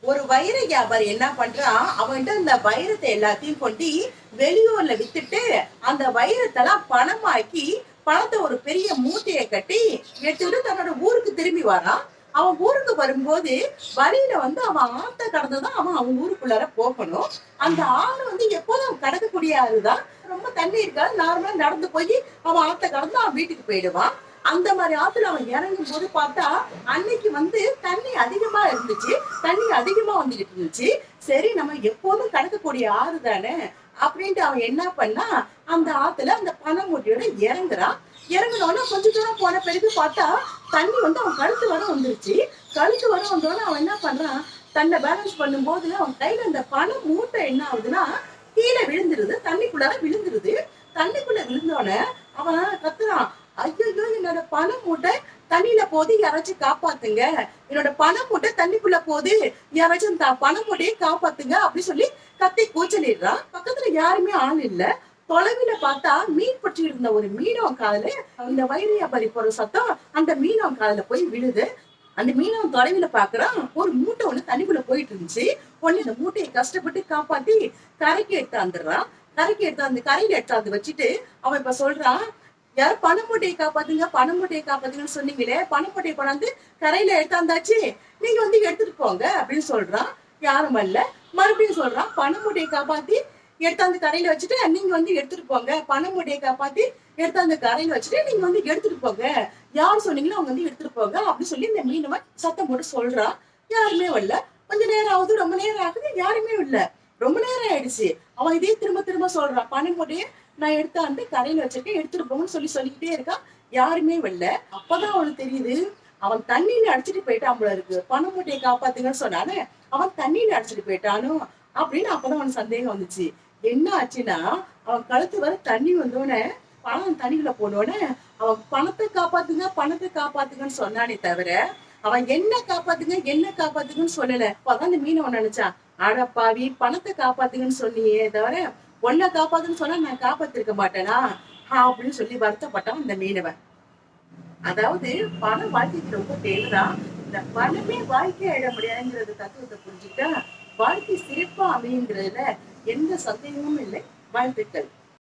ஒரு வைர வியாபாரி என்ன பண்றான், அவன்கிட்ட அந்த வைரத்தை எல்லாத்தையும் கொண்டு வெளியூர்ல வித்துட்டு அந்த வைரத்தெல்லாம் பணமாக்கி பணத்தை ஒரு பெரிய மூட்டையை கட்டி எடுத்துட்டு தன்னோட ஊருக்கு திரும்பி வரான். அவன் ஊருக்கு வரும்போது வழியில அவன் ஆத்த கடந்துதான் அவன் ஊருக்குள்ளார போகணும். அந்த ஆறு எப்போதும் கடக்கக்கூடிய ஆறுதான். ரொம்ப தண்ணி இருக்காது, நார்மலா நடந்து போய் அவன் ஆத்த கடந்து அவன் வீட்டுக்கு போயிடுவான். அந்த மாதிரி ஆத்துல அவன் இறங்கும் போது பார்த்தா அன்னைக்கு தண்ணி அதிகமா இருந்துச்சு. தண்ணி அதிகமா வந்துகிட்டு இருந்துச்சு. சரி, நம்ம எப்போதும் கடக்கக்கூடிய ஆறு தானே அப்படின்ட்டு அவன் என்ன பண்ணா, அந்த ஆத்துல அந்த பனை மூட்டையோட இறங்குறான். இறங்கினோன்னா கொஞ்ச தூரம் போன பிறகு பார்த்தா தண்ணி அவன் கழுத்து வர வந்துருச்சு. கழுத்து வர வந்தோடனே அவன் என்ன பண்றான், தன்னை பேலன்ஸ் பண்ணும்போது அவன் கையில அந்த பனை மூட்டை என்ன ஆகுதுன்னா கீழே விழுந்துருது, தண்ணிக்குள்ளார விழுந்துருது. தண்ணிக்குள்ள விழுந்தோடனே அவன் கத்துறான், ஐயோ என்னோட பண மூட்டை தண்ணியில போது, யாராச்சும் காப்பாத்துங்க, என்னோட பண மூட்டை தண்ணிக்குள்ள போகுது, யாராச்சும் பண மூட்டையை காப்பாத்துங்க அப்படி சொல்லி கத்தி கூச்சலிடுறான். பக்கத்துல யாருமே ஆள் இல்ல. தொலைவில பார்த்தா மீன் பிடிச்சி இருந்த ஒரு மீனவன் காதுல இந்த வைர வியாபாரி போற சத்தம் அந்த மீனவன் காதுல போய் விழுது. அந்த மீனவன் தொலைவில பாக்குறான், ஒரு மூட்டை ஒண்ணு தண்ணிக்குள்ள போயிட்டு இருந்துச்சு. உடனே இந்த மூட்டையை கஷ்டப்பட்டு காப்பாத்தி கரைக்கு எடுத்தாந்துடுறான். கரைக்கு எடுத்தாந்து கரையில எடுத்தாந்து வச்சுட்டு அவன் இப்ப சொல்றான், யாரும் பணமூட்டையை காப்பாத்துங்க பணமூட்டையை காப்பாத்துங்கன்னு சொன்னீங்களே, பணமூட்டையை கொண்டாந்து கரையில எடுத்தாந்தாச்சு, நீங்க எடுத்துட்டு போங்க அப்படின்னு சொல்றான். யாரும் அல்ல. மறுபடியும் சொல்றான், பணமூட்டையை காப்பாத்தி எடுத்தாந்து கரையில வச்சுட்டு நீங்க எடுத்துட்டு போங்க, பணமூட்டையை காப்பாத்தி எடுத்தாந்து கரையில வச்சுட்டு நீங்க எடுத்துட்டு போங்க, யார் சொன்னீங்களோ அவங்க எடுத்துட்டு போங்க அப்படின்னு சொல்லி இந்த மீனவன் சத்தம் போட்டு சொல்றான். யாருமே வரல. கொஞ்ச நேரம் ஆகுது, ரொம்ப நேரம் ஆகுது, யாருமே இல்ல. ரொம்ப நேரம் ஆயிடுச்சு. அவன் இதே திரும்ப திரும்ப சொல்றான், பணமூட்டையை நான் எடுத்தாந்து கரையில வச்சிருக்கேன், எடுத்துட்டு போங்கன்னு சொல்லிக்கிட்டே இருக்கான். யாருமே வரல. அப்பதான் அவனுக்கு தெரியுது, அவன் தண்ணியில அடிச்சுட்டு போயிட்டான் போல இருக்கு. பண மூட்டையை காப்பாத்துங்கன்னு சொன்னானே, அவன் தண்ணியில அடிச்சுட்டு போயிட்டானோ அப்படின்னு அப்பதான் அவனுக்கு சந்தேகம் வந்துச்சு. என்ன ஆச்சுன்னா, அவன் கழுத்து வர தண்ணி வந்தோடனே பணம் தண்ணிக்குள்ள போனோடனே அவன் பணத்தை காப்பாத்துங்க பணத்தை காப்பாத்துங்கன்னு சொன்னானே தவிர அவன் என்ன காப்பாத்துங்கன்னு சொல்லல. அப்பதான் அந்த மீனவன் நினைச்சான், அடப்பாவி, பணத்தை காப்பாத்துங்கன்னு சொன்னியே தவிர உன்னை காப்பாத்துன்னு சொன்னா நான் காப்பாத்திருக்க மாட்டேனா அப்படின்னு சொல்லி வருத்தப்பட்டான் அந்த மீனவன். அதாவது பணம் வாழ்க்கைக்கு ரொம்ப தேவைதான். இந்த பணமே வாழ்க்கை ஆயிட முடியாதுங்கிறது தத்துவத்தை புரிஞ்சுக்கிட்டா வாழ்க்கை சிறப்பா அமையுங்கிறதுல எந்த சந்தேகமும் இல்லை. வாழ்த்துக்கள்.